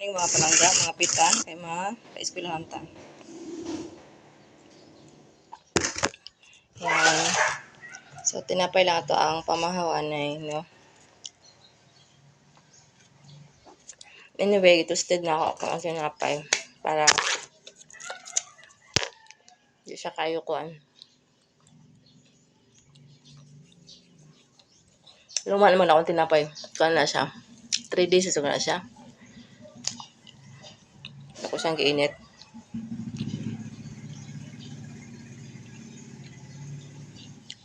Ini mga palangga, mga pitan, kay mga ka-eskwelahan ta. Yan. So, tinapay lang ito ang pamahawan na no? Anyway, toasted na ako kung ang tinapay. Para hindi siya kayo kuan. Luma naman akong tinapay. Kuan na siya. 3 days ito na siya. Ako siyang giinit.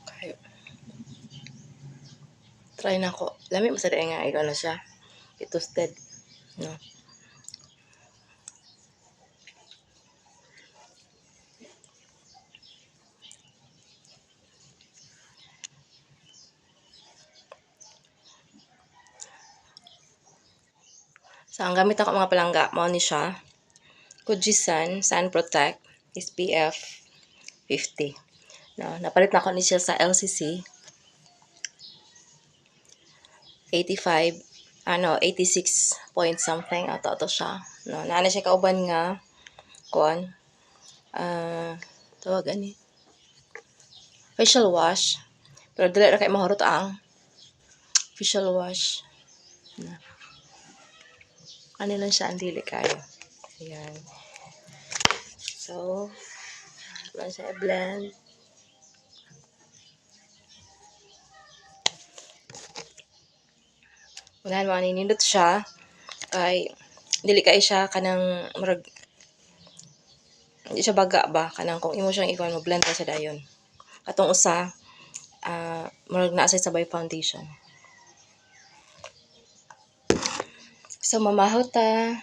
Kayo. Try na ko. Lami masari nga ikaw na siya. I-toasted. No? So, ang gamit ako mga palangga, mao ni siya. Kujisan Sun Protect SPF 50. No, napalit na ako ni siya sa LCC 85 86 point something ato siya. No, naana siya kauban nga kuan tawag ani facial wash. Pero dili ra kay mahurot ang facial wash. No. Ano lang siya ang dili kayo. Ayan. So, lang siya i-blend. Unahan mo nindot siya kay dili kay siya kanang murag hindi siya baga ba kanang kung imo siyang ikuan mo blend ra sa dayon. Katong usa murag naa sa sabay foundation. So mamahaw ta.